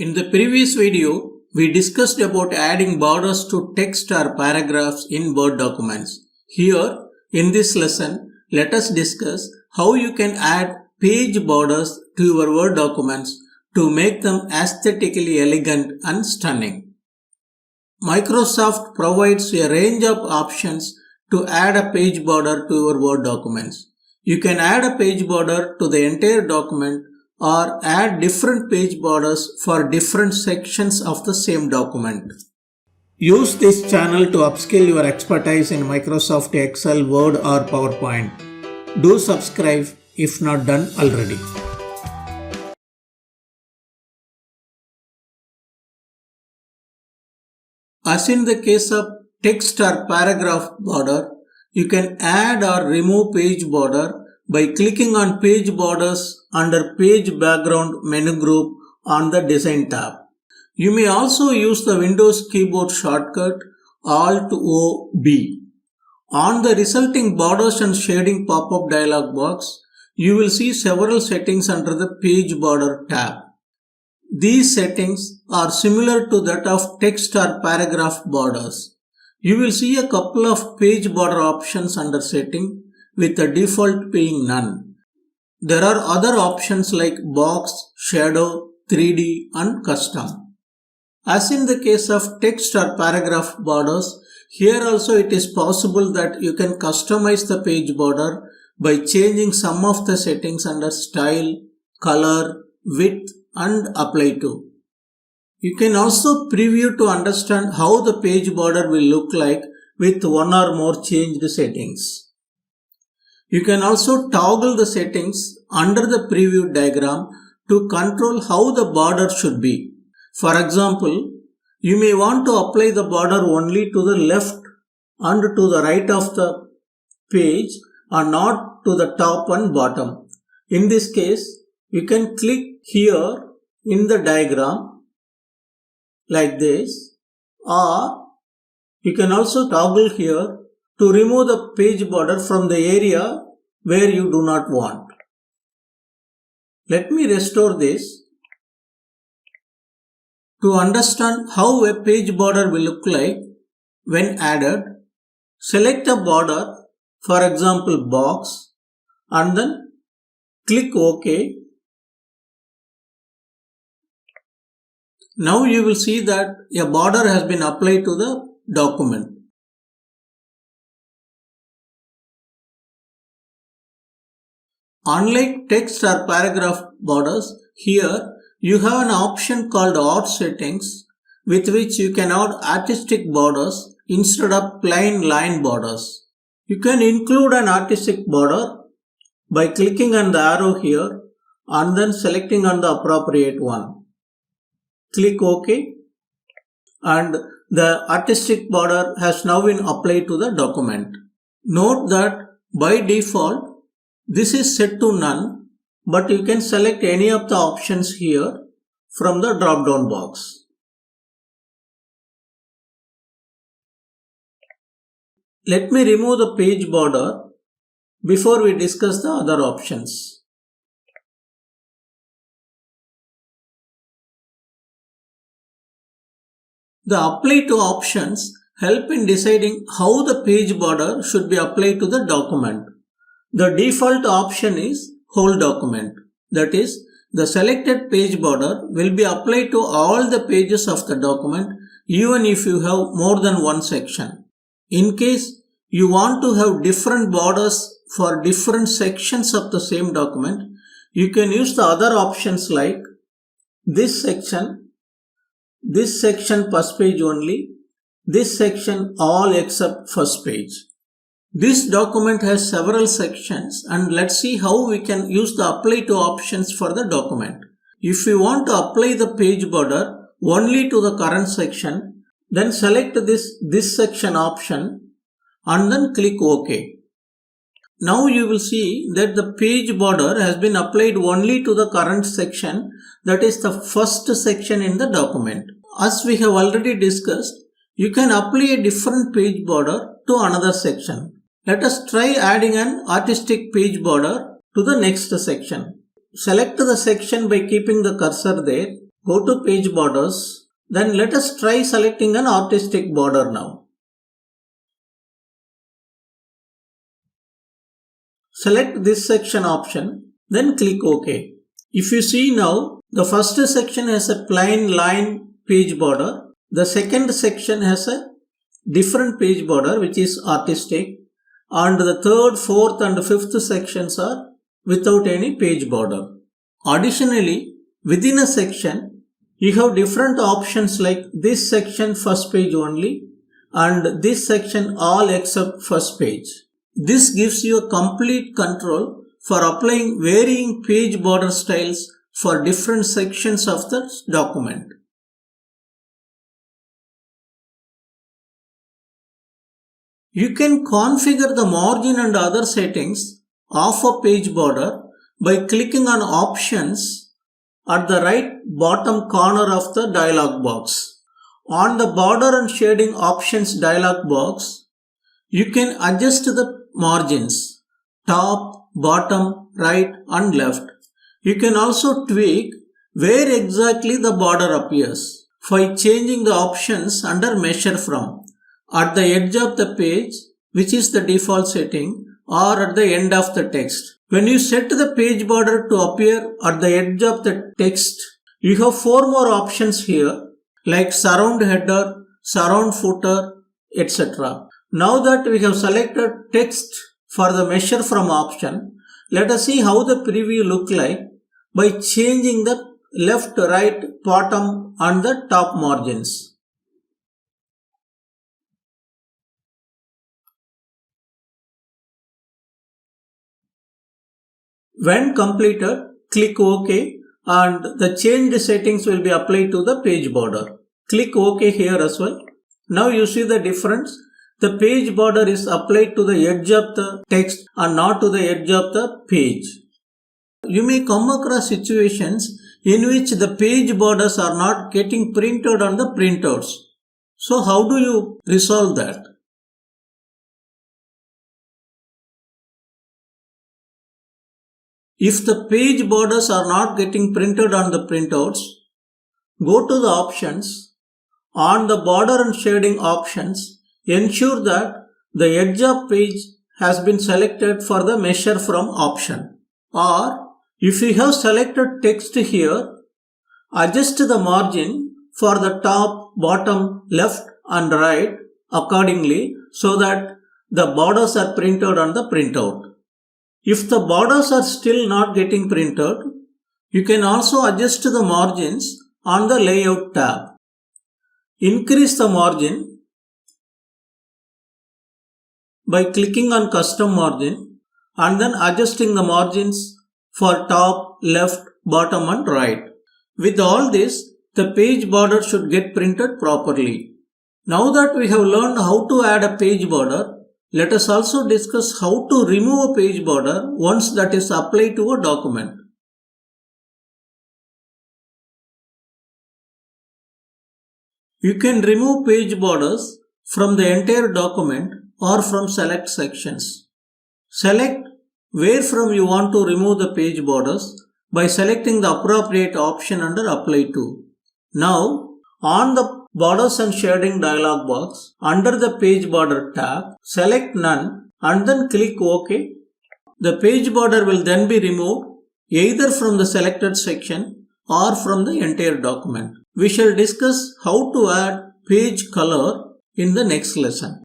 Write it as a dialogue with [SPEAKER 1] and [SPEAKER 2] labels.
[SPEAKER 1] In the previous video, we discussed about adding borders to text or paragraphs in Word documents. Here, in this lesson, let us discuss how you can add page borders to your Word documents to make them aesthetically elegant and stunning. Microsoft provides a range of options to add a page border to your Word documents. You can add a page border to the entire document or add different page borders for different sections of the same document. Use this channel to upskill your expertise in Microsoft Excel, Word or PowerPoint. Do subscribe if not done already. As in the case of text or paragraph border, you can add or remove page border by clicking on Page Borders under Page Background menu group on the Design tab. You may also use the Windows keyboard shortcut Alt-O-B. On the resulting Borders and Shading pop-up dialog box, you will see several settings under the Page Border tab. These settings are similar to that of text or paragraph borders. You will see a couple of page border options under setting, with the default being none. There are other options like box, shadow, 3D and custom. As in the case of text or paragraph borders, here also it is possible that you can customize the page border by changing some of the settings under style, color, width and apply to. You can also preview to understand how the page border will look like with one or more changed settings. You can also toggle the settings under the preview diagram to control how the border should be. For example, you may want to apply the border only to the left and to the right of the page and not to the top and bottom. In this case, you can click here in the diagram like this, or you can also toggle here to remove the page border from the area where you do not want. Let me restore this. To understand how a page border will look like when added, select a border, for example box, and then click OK. Now you will see that a border has been applied to the document. Unlike text or paragraph borders, here you have an option called Art Settings, with which you can add artistic borders instead of plain line borders. You can include an artistic border by clicking on the arrow here and then selecting on the appropriate one. Click OK, and the artistic border has now been applied to the document. Note that by default this is set to none, but you can select any of the options here from the drop down box. Let me remove the page border before we discuss the other options. The Apply to options help in deciding how the page border should be applied to the document. The default option is whole document. That is, the selected page border will be applied to all the pages of the document even if you have more than one section. In case you want to have different borders for different sections of the same document, you can use the other options like this section first page only, this section all except first page. This document has several sections, and let's see how we can use the apply to options for the document. If we want to apply the page border only to the current section, then select this section option and then click OK. Now you will see that the page border has been applied only to the current section, that is the first section in the document. As we have already discussed, you can apply a different page border to another section. Let us try adding an artistic page border to the next section. Select the section by keeping the cursor there Go to page borders. Then let us try selecting an artistic border now. Select this section option, then click OK. If you see now, the first section has a plain line page border. The second section has a different page border which is artistic, and the third, fourth and fifth sections are without any page border. Additionally, within a section, you have different options like this section first page only and this section all except first page. This gives you a complete control for applying varying page border styles for different sections of the document. You can configure the margin and other settings of a page border by clicking on Options at the right bottom corner of the dialog box. On the Border and Shading Options dialog box, you can adjust the margins, top, bottom, right and left. You can also tweak where exactly the border appears by changing the options under Measure From, at the edge of the page, which is the default setting, or at the end of the text. When you set the page border to appear at the edge of the text, you have 4 more options here like surround header, surround footer, etc. Now that we have selected text for the Measure From option, let us see how the preview look like by changing the left, right, bottom and the top margins. When completed, click OK and the changed settings will be applied to the page border. Click OK here as well. Now you see the difference. The page border is applied to the edge of the text and not to the edge of the page. You may come across situations in which the page borders are not getting printed on the printouts. So how do you resolve that? If the page borders are not getting printed on the printouts, go to the options. On the border and shading options, ensure that the edge of page has been selected for the Measure From option. Or if you have selected text here, adjust the margin for the top, bottom, left and right accordingly so that the borders are printed on the printout. If the borders are still not getting printed, you can also adjust the margins on the Layout tab. Increase the margin by clicking on Custom Margin and then adjusting the margins for top, left, bottom and right. With all this, the page border should get printed properly. Now that we have learned how to add a page border, let us also discuss how to remove a page border once that is applied to a document. You can remove page borders from the entire document or from select sections. Select where from you want to remove the page borders by selecting the appropriate option under Apply To. Now, on the Borders and Shading dialog box, under the Page Border tab, select None and then click OK. The page border will then be removed either from the selected section or from the entire document. We shall discuss how to add page color in the next lesson.